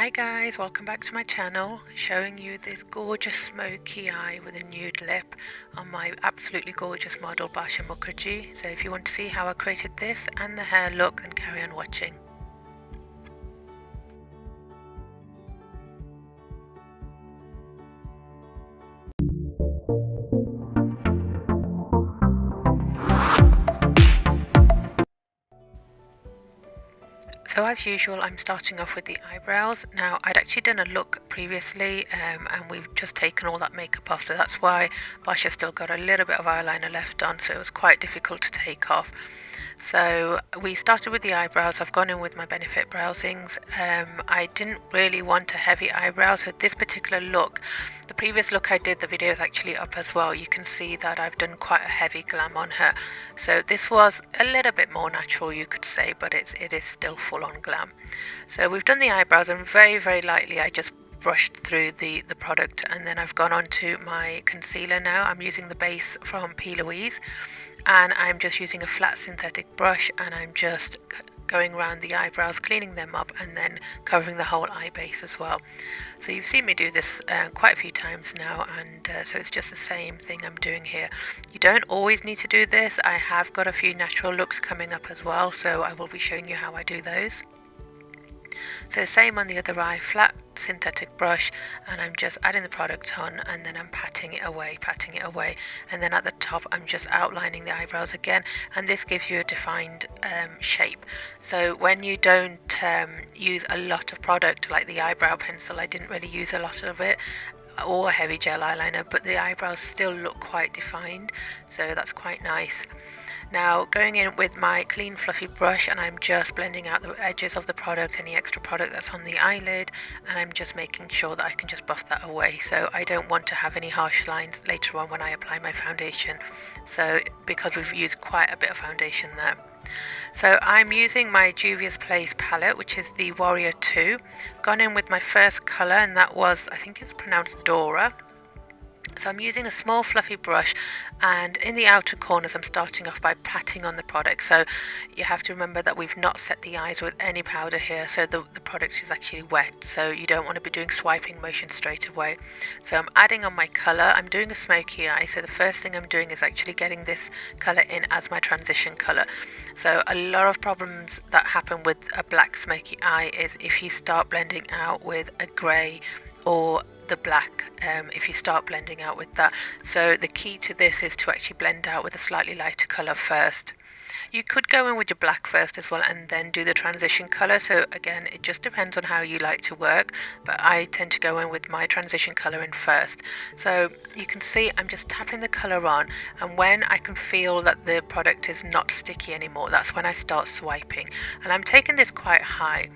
Hi guys, welcome back to my channel, showing you this gorgeous smoky eye with a nude lip on my absolutely gorgeous model Basha Mukherjee. So if you want to see how I created this and the hair look, then carry on watching. So as usual, I'm starting off with the eyebrows. Now, I'd actually done a look previously and we've just taken all that makeup off, so that's why Basha's still got a little bit of eyeliner left on, so it was quite difficult to take off. So we started with the eyebrows. I've gone in with my Benefit Browzings. I didn't really want a heavy eyebrow, so this particular look, the previous look I did, the video is actually up as well. You can see that I've done quite a heavy glam on her. So this was a little bit more natural, you could say, but it is still full on glam. So we've done the eyebrows, and very lightly I just brushed through the product, and then I've gone on to my concealer now. I'm using the base from P. Louise, and I'm just using a flat synthetic brush, and I'm just going around the eyebrows, cleaning them up, and then covering the whole eye base as well. So you've seen me do this quite a few times now, and so it's just the same thing I'm doing here. You don't always need to do this. I have got a few natural looks coming up as well, so I will be showing you how I do those. So same on the other eye, flat synthetic brush, and I'm just adding the product on, and then I'm patting it away, and then at the top I'm just outlining the eyebrows again, and this gives you a defined shape. So when you don't use a lot of product like the eyebrow pencil, I didn't really use a lot of it, or a heavy gel eyeliner, but the eyebrows still look quite defined, so that's quite nice. Now going in with my clean fluffy brush, and I'm just blending out the edges of the product, any extra product that's on the eyelid, and I'm just making sure that I can just buff that away, so I don't want to have any harsh lines later on when I apply my foundation, so because we've used quite a bit of foundation there. So I'm using my Juvia'sPlace palette, which is the Warrior 2. Gone in with my first colour, and that was, I think it's pronounced Dora. So I'm using a small fluffy brush, and in the outer corners I'm starting off by patting on the product. So you have to remember that we've not set the eyes with any powder here, so the product is actually wet, so you don't want to be doing swiping motion straight away. So I'm adding on my colour. I'm doing a smoky eye, so the first thing I'm doing is actually getting this colour in as my transition colour. So a lot of problems that happen with a black smoky eye is if you start blending out with a grey or the black, if you start blending out with that. So the key to this is to actually blend out with a slightly lighter colour first. You could go in with your black first as well and then do the transition colour, so again it just depends on how you like to work, but I tend to go in with my transition colour in first. So you can see I'm just tapping the colour on, and when I can feel that the product is not sticky anymore, that's when I start swiping, and I'm taking this quite high.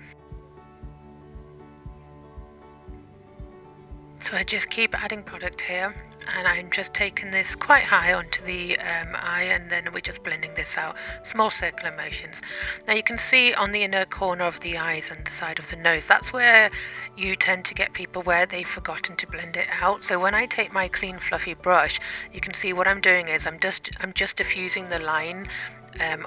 So I just keep adding product here, and I'm just taking this quite high onto the eye, and then we're just blending this out, small circular motions. Now you can see on the inner corner of the eyes and the side of the nose, that's where you tend to get people where they've forgotten to blend it out. So when I take my clean fluffy brush, you can see what I'm doing is I'm just diffusing the line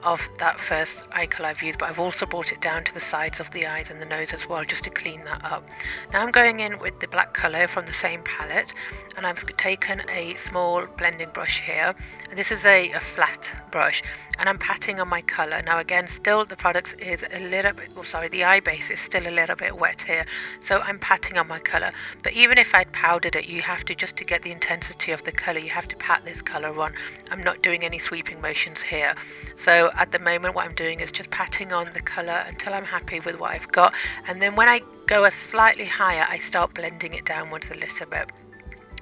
of that first eye colour I've used, but I've also brought it down to the sides of the eyes and the nose as well, just to clean that up. Now I'm going in with the black colour from the same palette, and I've taken a small blending brush here, and this is a flat brush, and I'm patting on my colour. Now again, still the product is a little bit, the eye base is still a little bit wet here, so I'm patting on my colour. But even if I'd powdered it, you have to, just to get the intensity of the colour, you have to pat this colour on. I'm not doing any sweeping motions here. So at the moment what I'm doing is just patting on the colour until I'm happy with what I've got, and then when I go a slightly higher, I start blending it downwards a little bit.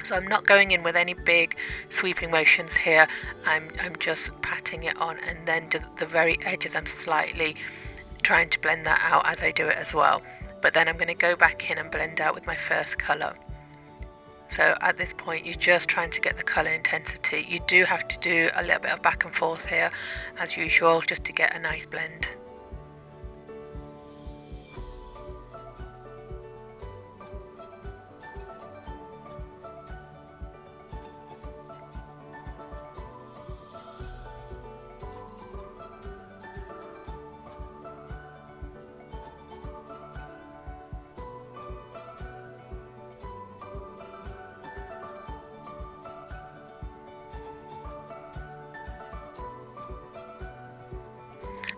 So I'm not going in with any big sweeping motions here, I'm just patting it on, and then to the very edges I'm slightly trying to blend that out as I do it as well. But then I'm going to go back in and blend out with my first colour. So at this point you're just trying to get the colour intensity. You do have to do a little bit of back and forth here as usual, just to get a nice blend.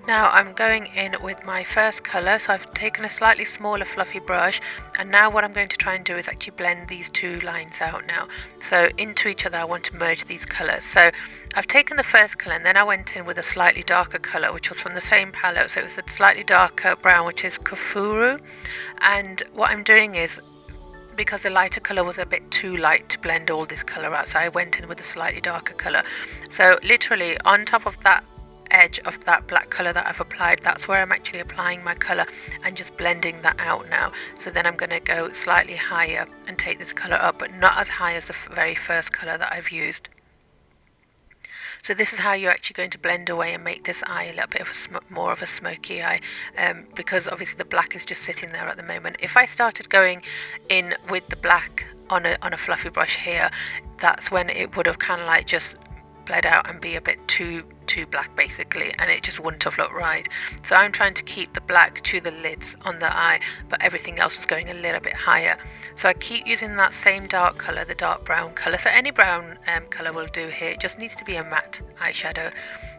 Now I'm going in with my first colour, so I've taken a slightly smaller fluffy brush, and now what I'm going to try and do is actually blend these two lines out now. So into each other I want to merge these colours. So I've taken the first colour and then I went in with a slightly darker colour which was from the same palette, so it was a slightly darker brown which is Kafuru, and what I'm doing is, because the lighter colour was a bit too light to blend all this colour out, so I went in with a slightly darker colour. So literally on top of that edge of that black colour that I've applied, that's where I'm actually applying my colour and just blending that out now. So then I'm going to go slightly higher and take this colour up, but not as high as the very first colour that I've used. So this is how you're actually going to blend away and make this eye a little bit of more of a smoky eye, because obviously the black is just sitting there at the moment. If I started going in with the black on a fluffy brush here, that's when it would have kind of like just bled out and be a bit too black basically, and it just wouldn't have looked right. So I'm trying to keep the black to the lids on the eye, but everything else is going a little bit higher. So I keep using that same dark colour, the dark brown colour. So any brown colour will do here. It just needs to be a matte eyeshadow,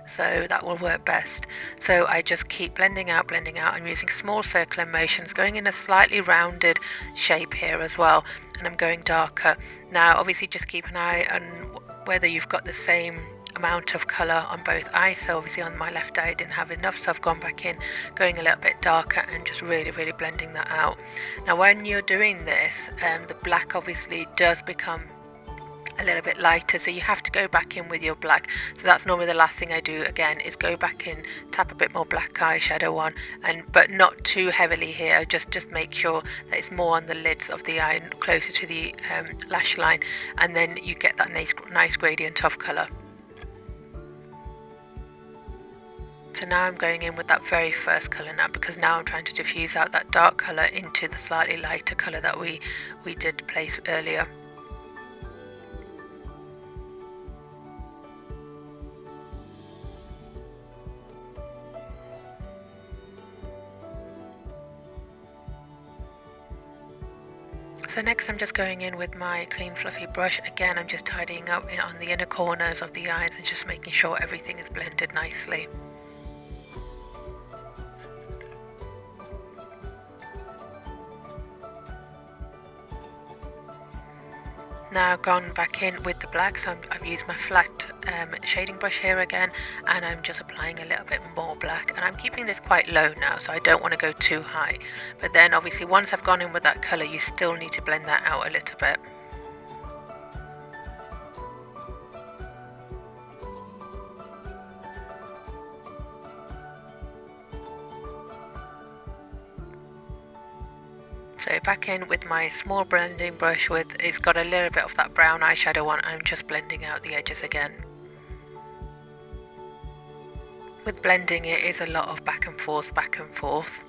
so that will work best. So I just keep blending out. I'm using small circular motions, going in a slightly rounded shape here as well, and I'm going darker. Now obviously just keep an eye on whether you've got the same amount of colour on both eyes. So obviously on my left eye I didn't have enough, so I've gone back in, going a little bit darker and just really blending that out. Now when you're doing this, the black obviously does become a little bit lighter, so you have to go back in with your black. So that's normally the last thing I do again, is go back in, tap a bit more black eyeshadow on, but not too heavily here, just make sure that it's more on the lids of the eye and closer to the lash line, and then you get that nice gradient of colour. So now I'm going in with that very first colour now, because now I'm trying to diffuse out that dark colour into the slightly lighter colour that we did place earlier. So next I'm just going in with my clean fluffy brush. Again, I'm just tidying up on the inner corners of the eyes and just making sure everything is blended nicely. Now gone back in with the black, so I've used my flat shading brush here again, and I'm just applying a little bit more black, and I'm keeping this quite low now, so I don't want to go too high. But then obviously once I've gone in with that colour, you still need to blend that out a little bit. So back in with my small blending brush, it's got a little bit of that brown eyeshadow on, and I'm just blending out the edges again. With blending it is a lot of back and forth.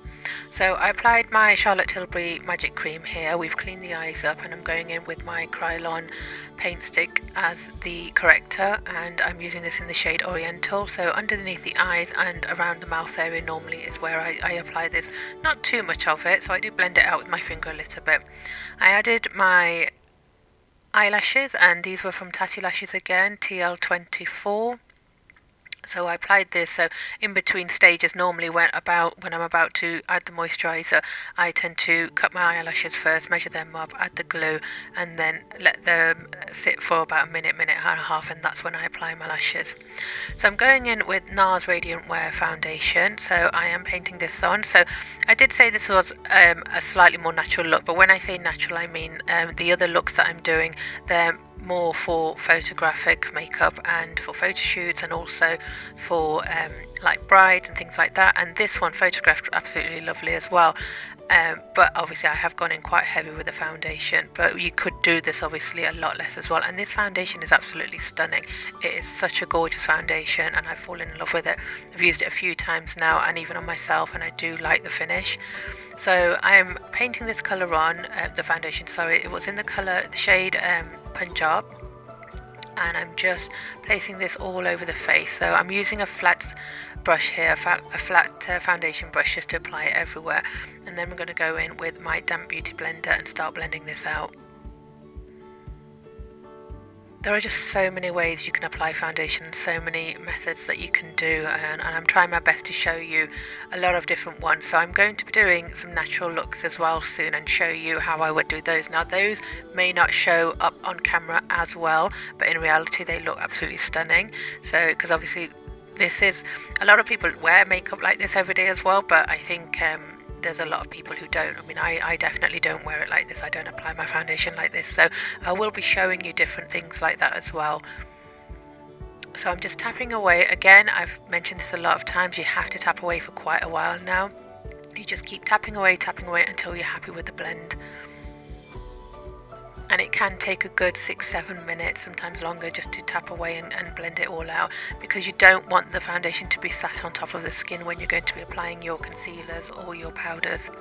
So I applied my Charlotte Tilbury Magic Cream here. We've cleaned the eyes up, and I'm going in with my Krylon paint stick as the corrector, and I'm using this in the shade Oriental. So underneath the eyes and around the mouth area normally is where I apply this. Not too much of it, so I do blend it out with my finger a little bit. I added my eyelashes, and these were from Tatti Lashes again, TL24. So I applied this, so in between stages, normally when I'm about to add the moisturiser, I tend to cut my eyelashes first, measure them up, add the glue, and then let them sit for about a minute and a half, and that's when I apply my lashes. So I'm going in with Nars Radiant Wear Foundation, so I am painting this on. So I did say this was a slightly more natural look, but when I say natural I mean the other looks that I'm doing, they're more for photographic makeup and for photo shoots, and also for like brides and things like that. And this one photographed absolutely lovely as well, but obviously I have gone in quite heavy with the foundation, but you could do this obviously a lot less as well. And this foundation is absolutely stunning. It is such a gorgeous foundation, and I've fallen in love with it. I've used it a few times now, and even on myself, and I do like the finish. So I'm painting this colour on, the foundation, sorry, it was in the shade Punjab, and I'm just placing this all over the face. So I'm using a flat brush here, a flat foundation brush, just to apply it everywhere, and then we're going to go in with my damp beauty blender and start blending this out. There are just so many ways you can apply foundation, so many methods that you can do, and I'm trying my best to show you a lot of different ones. So I'm going to be doing some natural looks as well soon and show you how I would do those. Now those may not show up on camera as well, but in reality they look absolutely stunning. So because obviously this is, a lot of people wear makeup like this every day as well, but I think there's a lot of people who don't. I mean, I definitely don't wear it like this. I don't apply my foundation like this. So I will be showing you different things like that as well. So I'm just tapping away. Again, I've mentioned this a lot of times. You have to tap away for quite a while now. You just keep tapping away until you're happy with the blend. And it can take a good 6-7 minutes, sometimes longer, just to tap away and blend it all out, because you don't want the foundation to be sat on top of the skin when you're going to be applying your concealers or your powders.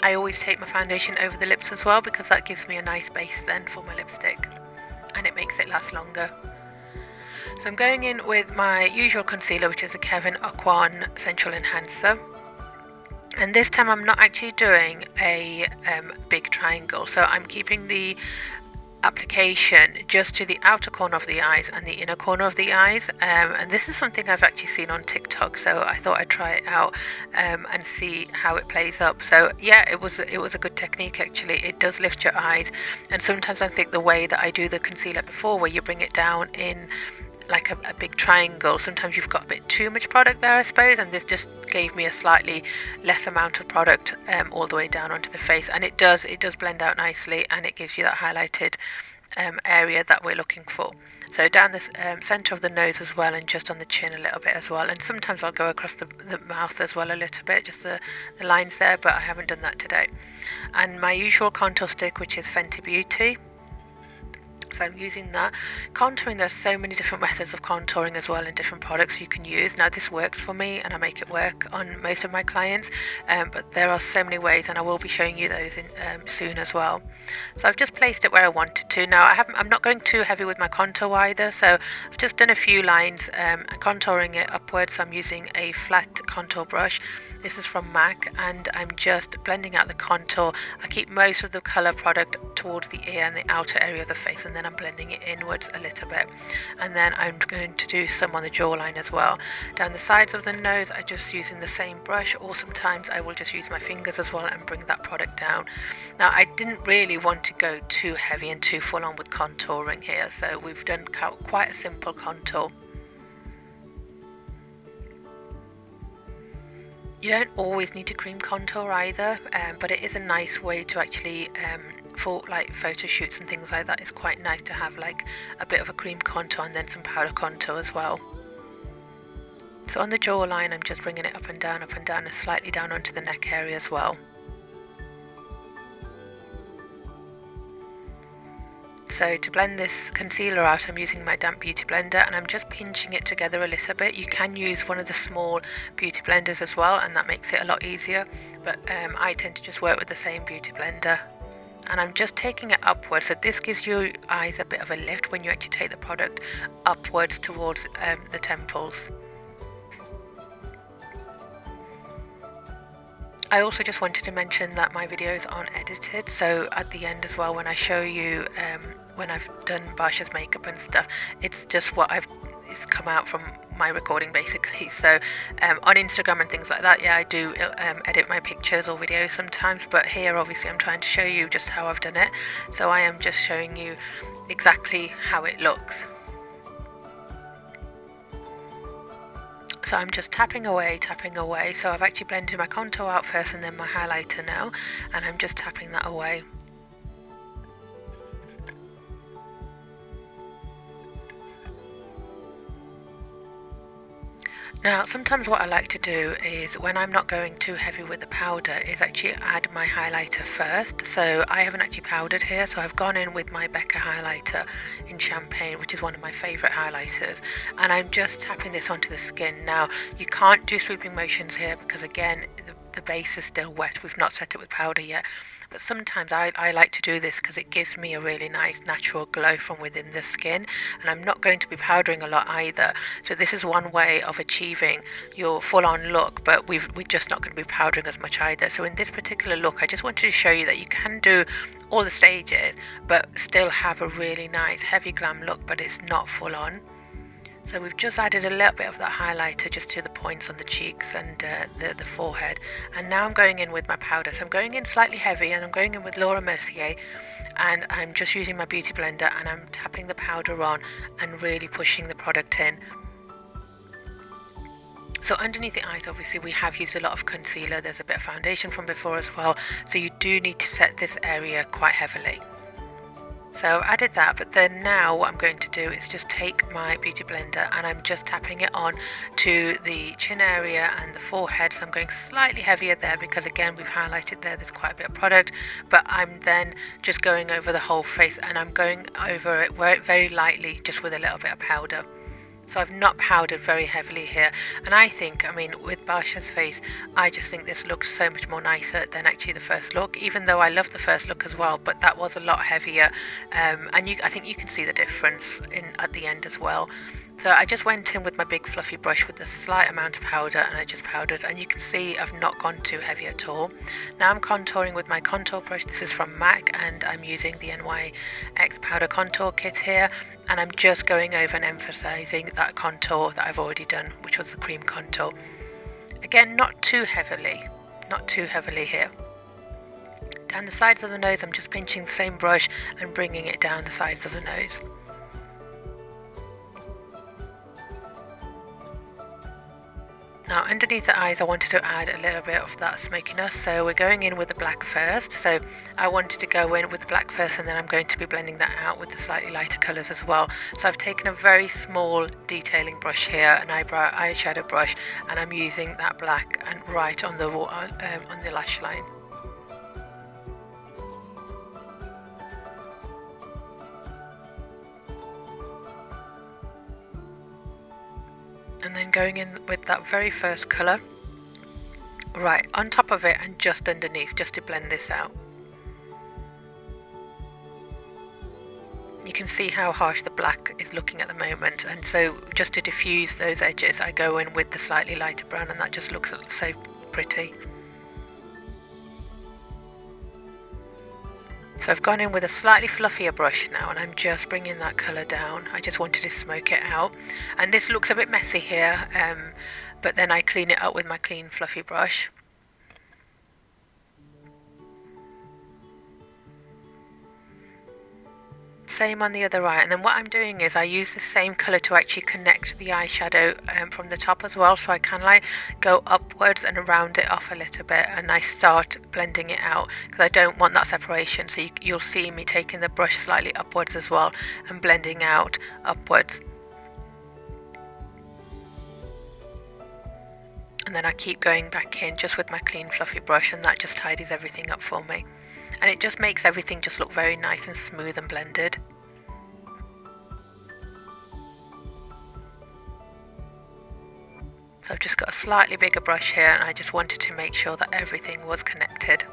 I always take my foundation over the lips as well, because that gives me a nice base then for my lipstick and it makes it last longer. So I'm going in with my usual concealer, which is a Aucoin Central Enhancer. And this time I'm not actually doing a big triangle. So I'm keeping the application just to the outer corner of the eyes and the inner corner of the eyes. And this is something I've actually seen on TikTok. So I thought I'd try it out and see how it plays up. So yeah, it was a good technique actually. It does lift your eyes. And sometimes I think the way that I do the concealer before, where you bring it down in like a big triangle, sometimes you've got a bit too much product there, I suppose, and this just gave me a slightly less amount of product all the way down onto the face, and it does blend out nicely, and it gives you that highlighted area that we're looking for. So down this center of the nose as well, and just on the chin a little bit as well, and sometimes I'll go across the mouth as well a little bit, just the lines there, but I haven't done that today. And my usual contour stick, which is Fenty Beauty. So I'm using that. Contouring, there's so many different methods of contouring as well, and different products you can use. Now this works for me and I make it work on most of my clients, but there are so many ways, and I will be showing you those in, soon as well. So I've just placed it where I wanted to. Now I'm not going too heavy with my contour either, so I've just done a few lines contouring it upwards. So I'm using a flat contour brush. This is from MAC, and I'm just blending out the contour. I keep most of the colour product towards the ear and the outer area of the face, and then I'm blending it inwards a little bit. And then I'm going to do some on the jawline as well. Down the sides of the nose, I'm just using the same brush, or sometimes I will just use my fingers as well and bring that product down. Now I didn't really want to go too heavy and too full on with contouring here, so we've done quite a simple contour. You don't always need to cream contour either, but it is a nice way to actually, for like photo shoots and things like that, it's quite nice to have like a bit of a cream contour and then some powder contour as well. So on the jawline, I'm just bringing it up and down, and slightly down onto the neck area as well. So to blend this concealer out, I'm using my damp beauty blender, and I'm just pinching it together a little bit. You can use one of the small beauty blenders as well, and that makes it a lot easier, but I tend to just work with the same beauty blender. And I'm just taking it upwards, so this gives your eyes a bit of a lift when you actually take the product upwards towards the temples. I also just wanted to mention that my videos aren't edited, so at the end as well, when I show you when I've done Basha's makeup and stuff, it's just it's come out from my recording basically. So on Instagram and things like that, yeah, I do edit my pictures or videos sometimes, but here obviously I'm trying to show you just how I've done it, so I am just showing you exactly how it looks. So I'm just tapping away, so I've actually blended my contour out first and then my highlighter now, and I'm just tapping that away. Now sometimes what I like to do is, when I'm not going too heavy with the powder, is actually add my highlighter first. So I haven't actually powdered here, so I've gone in with my Becca highlighter in Champagne, which is one of my favourite highlighters, and I'm just tapping this onto the skin. Now you can't do sweeping motions here because again the base is still wet, we've not set it with powder yet, but sometimes I like to do this because it gives me a really nice natural glow from within the skin, and I'm not going to be powdering a lot either. So this is one way of achieving your full-on look, but we're just not going to be powdering as much either. So in this particular look, I just wanted to show you that you can do all the stages but still have a really nice heavy glam look, but it's not full on. So we've just added a little bit of that highlighter just to the points on the cheeks and the forehead, and now I'm going in with my powder. So I'm going in slightly heavy, and I'm going in with Laura Mercier, and I'm just using my beauty blender and I'm tapping the powder on and really pushing the product in. So underneath the eyes, obviously we have used a lot of concealer, there's a bit of foundation from before as well, so you do need to set this area quite heavily. So I've added that, but then now what I'm going to do is just take my beauty blender and I'm just tapping it on to the chin area and the forehead. So I'm going slightly heavier there because again we've highlighted there's quite a bit of product, but I'm then just going over the whole face and I'm going over it very lightly just with a little bit of powder. So I've not powdered very heavily here, and I think, I mean, with Basha's face, I just think this looks so much more nicer than actually the first look, even though I love the first look as well, but that was a lot heavier, and I think you can see the difference at the end as well. So I just went in with my big fluffy brush with a slight amount of powder, and I just powdered, and you can see I've not gone too heavy at all. Now I'm contouring with my contour brush. This is from MAC, and I'm using the NYX powder contour kit here, and I'm just going over and emphasizing that contour that I've already done, which was the cream contour. Again, not too heavily here. Down the sides of the nose, I'm just pinching the same brush and bringing it down the sides of the nose. Now underneath the eyes I wanted to add a little bit of that smokiness, so we're going in with the black first. So I wanted to go in with the black first, and then I'm going to be blending that out with the slightly lighter colours as well. So I've taken a very small detailing brush here, an eyeshadow brush, and I'm using that black and right on the lash line. And then going in with that very first colour right on top of it and just underneath, just to blend this out. You can see how harsh the black is looking at the moment, and so just to diffuse those edges I go in with the slightly lighter brown, and that just looks so pretty. So I've gone in with a slightly fluffier brush now, and I'm just bringing that colour down. I just wanted to smoke it out, and this looks a bit messy here, but then I clean it up with my clean fluffy brush. Same on the other eye, and then what I'm doing is I use the same colour to actually connect the eyeshadow from the top as well, so I kind of like go upwards and round it off a little bit, and I start blending it out because I don't want that separation. So you'll see me taking the brush slightly upwards as well and blending out upwards, and then I keep going back in just with my clean fluffy brush, and that just tidies everything up for me. And it just makes everything just look very nice and smooth and blended. So I've just got a slightly bigger brush here, and I just wanted to make sure that everything was connected.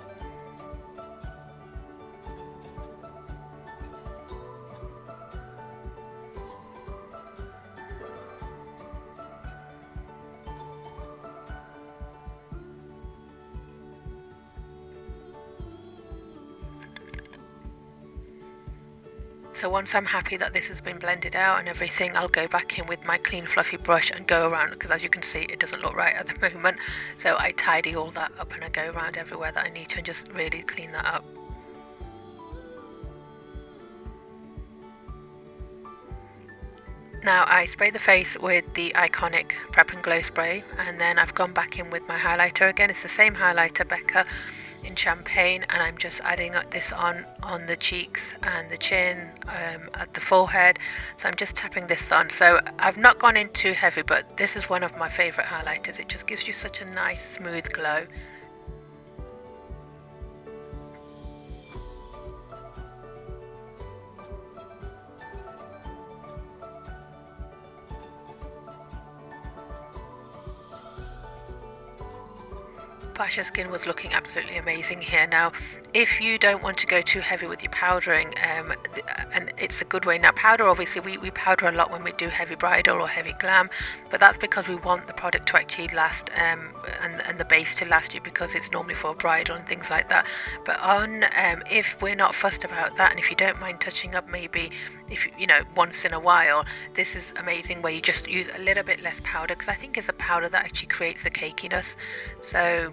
So once I'm happy that this has been blended out and everything, I'll go back in with my clean fluffy brush and go around, because as you can see it doesn't look right at the moment, so I tidy all that up and I go around everywhere that I need to and just really clean that up. Now I spray the face with the iconic Prep and Glow spray, and then I've gone back in with my highlighter again. It's the same highlighter, Becca, in Champagne, and I'm just adding this on the cheeks and the chin, at the forehead. So I'm just tapping this on. So I've not gone in too heavy, but this is one of my favourite highlighters. It just gives you such a nice smooth glow. Pasha's skin was looking absolutely amazing here. Now, if you don't want to go too heavy with your powdering, and it's a good way. Now, powder, obviously, we powder a lot when we do heavy bridal or heavy glam, but that's because we want the product to actually last, and the base to last you, because it's normally for bridal and things like that. But on, if we're not fussed about that, and if you don't mind touching up maybe, if you know, once in a while, this is amazing where you just use a little bit less powder, because I think it's the powder that actually creates the cakiness. So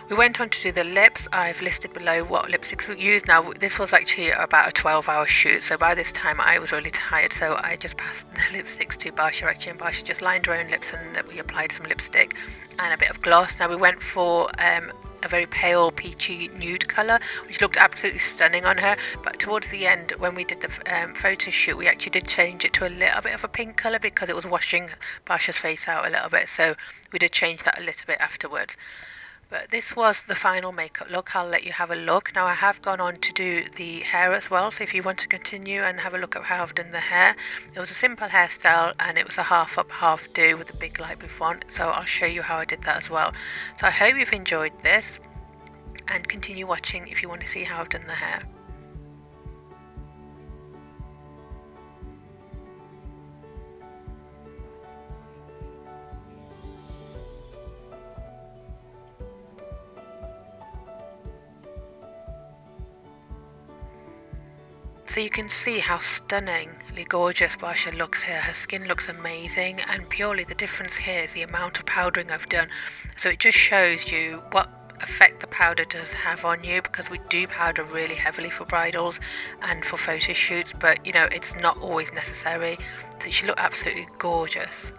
we went on to do the lips. I've listed below what lipsticks we used. Now, this was actually about a 12-hour shoot, so by this time I was really tired, so I just passed the lipsticks to Basha actually, and Basha just lined her own lips, and we applied some lipstick and a bit of gloss. Now, we went for a very pale peachy nude colour, which looked absolutely stunning on her, but towards the end when we did the photo shoot, we actually did change it to a little bit of a pink colour because it was washing Basha's face out a little bit, so we did change that a little bit afterwards. But this was the final makeup look. I'll let you have a look. Now, I have gone on to do the hair as well, so if you want to continue and have a look at how I've done the hair, it was a simple hairstyle and it was a half up, half do with a big light bouffant, so I'll show you how I did that as well. So I hope you've enjoyed this, and continue watching if you want to see how I've done the hair. So you can see how stunningly gorgeous Basha looks here. Her skin looks amazing, and purely the difference here is the amount of powdering I've done. So it just shows you what effect the powder does have on you, because we do powder really heavily for bridals and for photo shoots, but you know, it's not always necessary. So she looked absolutely gorgeous.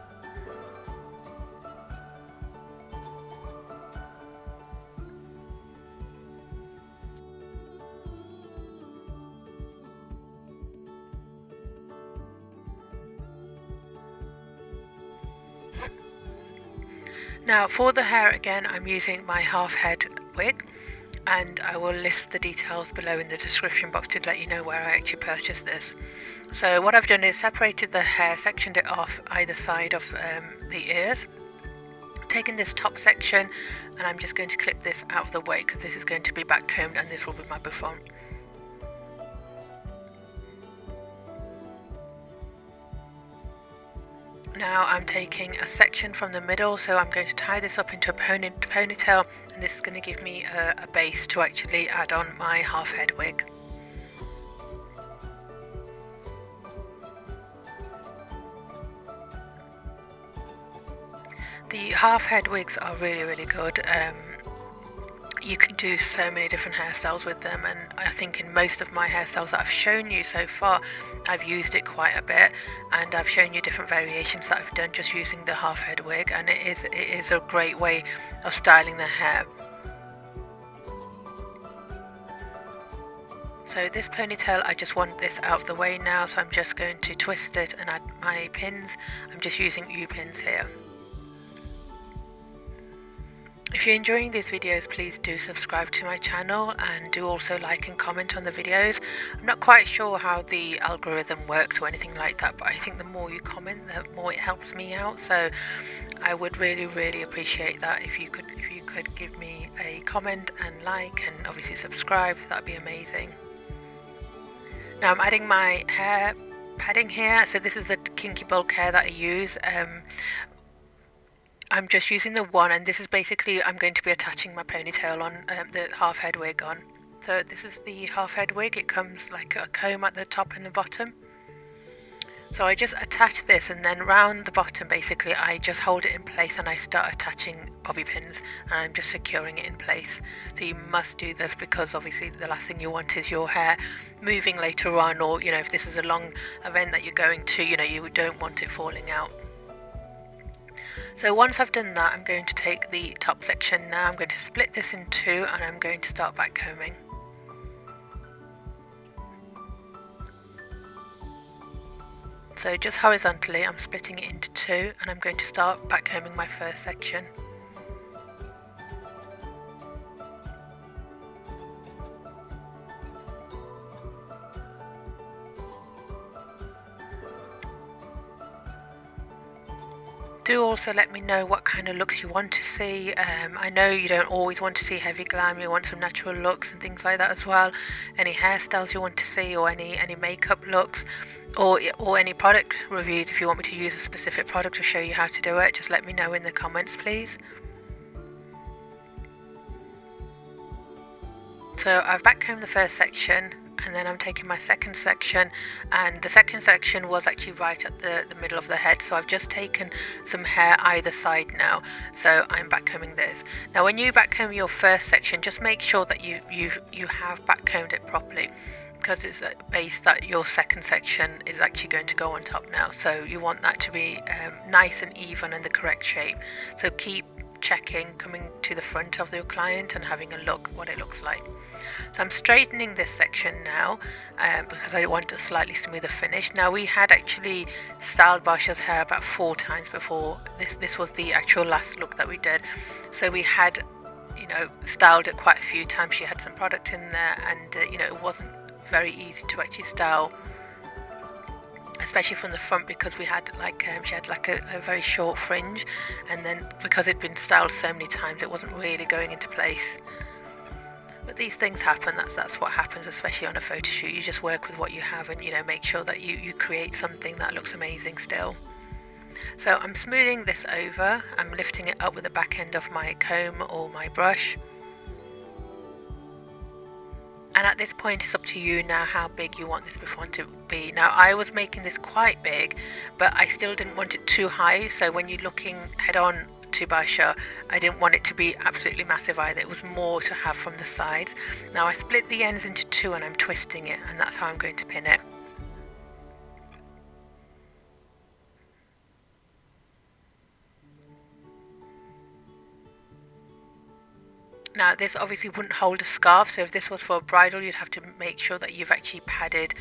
Now, for the hair again, I'm using my half head wig, and I will list the details below in the description box to let you know where I actually purchased this. So what I've done is separated the hair, sectioned it off either side of the ears, taken this top section, and I'm just going to clip this out of the way because this is going to be back combed and this will be my bouffant. Now I'm taking a section from the middle, so I'm going to tie this up into a ponytail, and this is going to give me a base to actually add on my half head wig. The half head wigs are really good. You can do so many different hairstyles with them, and I think in most of my hairstyles that I've shown you so far, I've used it quite a bit, and I've shown you different variations that I've done just using the half head wig, and it is a great way of styling the hair. So this ponytail, I just want this out of the way now, so I'm just going to twist it and add my pins. I'm just using U-pins here. If you're enjoying these videos, please do subscribe to my channel, and do also like and comment on the videos. I'm not quite sure how the algorithm works or anything like that, but I think the more you comment, the more it helps me out. So I would really appreciate that if you could give me a comment and like, and obviously subscribe. That'd be amazing. Now I'm adding my hair padding here. So this is the kinky bulk hair that I use. I'm just using the one, and this is basically, I'm going to be attaching my ponytail on, the half head wig on. So this is the half head wig. It comes like a comb at the top and the bottom. So I just attach this, and then round the bottom basically I just hold it in place and I start attaching bobby pins, and I'm just securing it in place. So you must do this, because obviously the last thing you want is your hair moving later on, or you know, if this is a long event that you're going to, you know, you don't want it falling out. So once I've done that, I'm going to take the top section now, I'm going to split this in two, and I'm going to start back combing. So just horizontally, I'm splitting it into two, and I'm going to start back combing my first section. Do also let me know what kind of looks you want to see. I know you don't always want to see heavy glam, you want some natural looks and things like that as well. Any hairstyles you want to see, or any makeup looks, or any product reviews. If you want me to use a specific product to show you how to do it, just let me know in the comments, please. So I've backcombed the first section, and then I'm taking my second section, and the second section was actually right at the middle of the head, so I've just taken some hair either side now, so I'm backcombing this. Now when you backcomb your first section, just make sure that you have backcombed it properly, because it's a base that your second section is actually going to go on top now, so you want that to be nice and even and the correct shape. So keep checking, coming to the front of your client and having a look what it looks like. So I'm straightening this section now because I want a slightly smoother finish. Now we had actually styled Basha's hair about 4 times before this was the actual last look that we did. So we had, you know, styled it quite a few times. She had some product in there, and you know, it wasn't very easy to actually style, especially from the front, because we had like she had like a very short fringe, and then because it'd been styled so many times, it wasn't really going into place. But these things happen. That's what happens, especially on a photo shoot. You just work with what you have, and you know, make sure that you create something that looks amazing still. So I'm smoothing this over. I'm lifting it up with the back end of my comb or my brush. And at this point, it's up to you now how big you want this bouffant to be. Now I was making this quite big, but I still didn't want it too high, so when you're looking head on to Basha, I didn't want it to be absolutely massive either. It was more to have from the sides. Now I split the ends into 2 and I'm twisting it, and that's how I'm going to pin it. Now this obviously wouldn't hold a scarf, so if this was for a bridal, you'd have to make sure that you've actually padded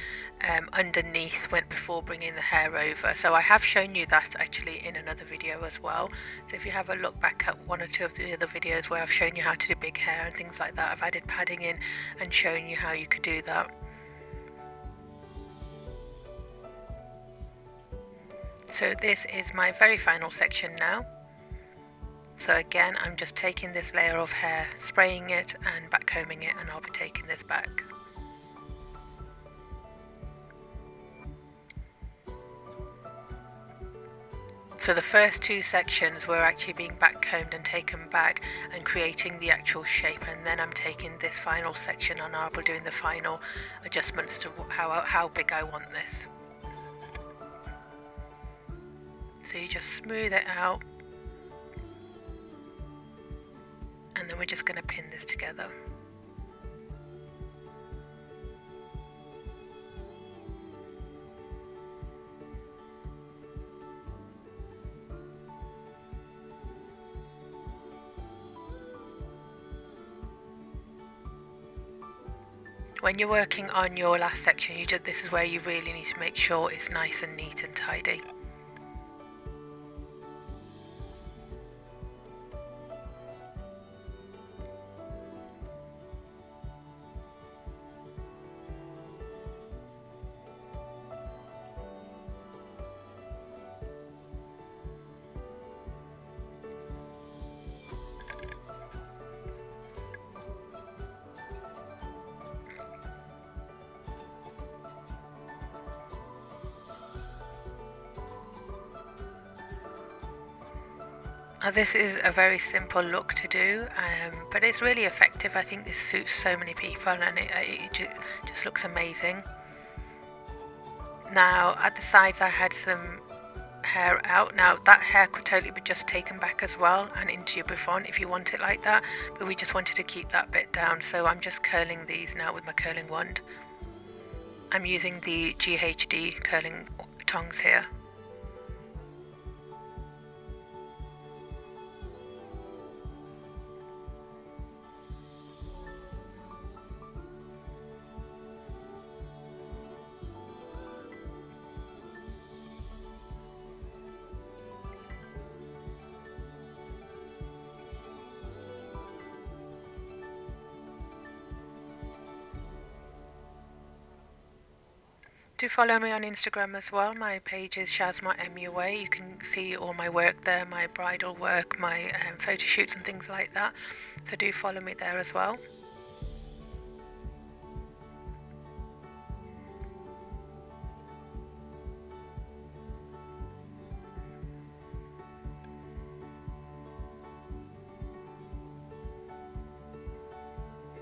underneath before bringing the hair over. So I have shown you that actually in another video as well. So if you have a look back at 1 or 2 of the other videos where I've shown you how to do big hair and things like that, I've added padding in and shown you how you could do that. So this is my very final section now. So again, I'm just taking this layer of hair, spraying it and backcombing it, and I'll be taking this back. So the first 2 sections were actually being backcombed and taken back and creating the actual shape, and then I'm taking this final section and I'll be doing the final adjustments to how big I want this. So you just smooth it out, and then we're just going to pin this together. When you're working on your last section, this is where you really need to make sure it's nice and neat and tidy. Now this is a very simple look to do, but it's really effective. I think this suits so many people, and it just looks amazing. Now at the sides I had some hair out. Now that hair could totally be just taken back as well and into your bouffant if you want it like that, but we just wanted to keep that bit down, so I'm just curling these now with my curling wand. I'm using the GHD curling tongs here. Do follow me on Instagram as well. My page is ShazmaMUA. You can see all my work there, my bridal work, my photo shoots and things like that. So do follow me there as well.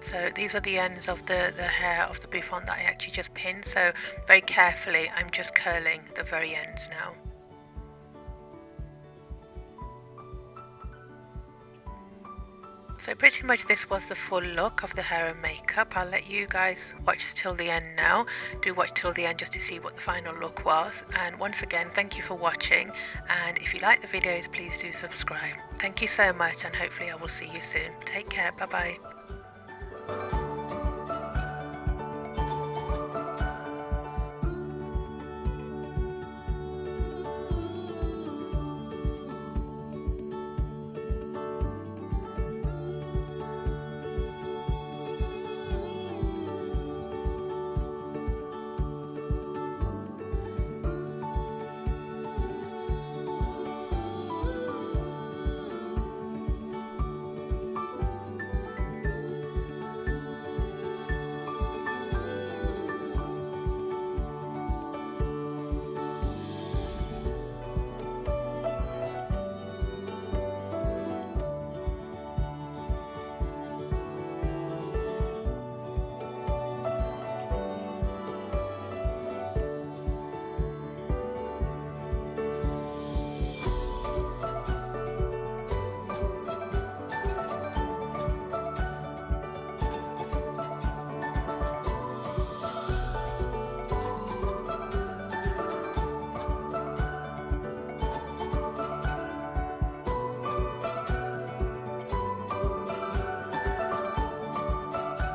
So these are the ends of the hair of the bouffant that I actually just pinned. So very carefully I'm just curling the very ends now. So pretty much this was the full look of the hair and makeup. I'll let you guys watch till the end now. Do watch till the end just to see what the final look was. And once again, thank you for watching. And if you like the videos, please do subscribe. Thank you so much, and hopefully I will see you soon. Take care. Bye bye.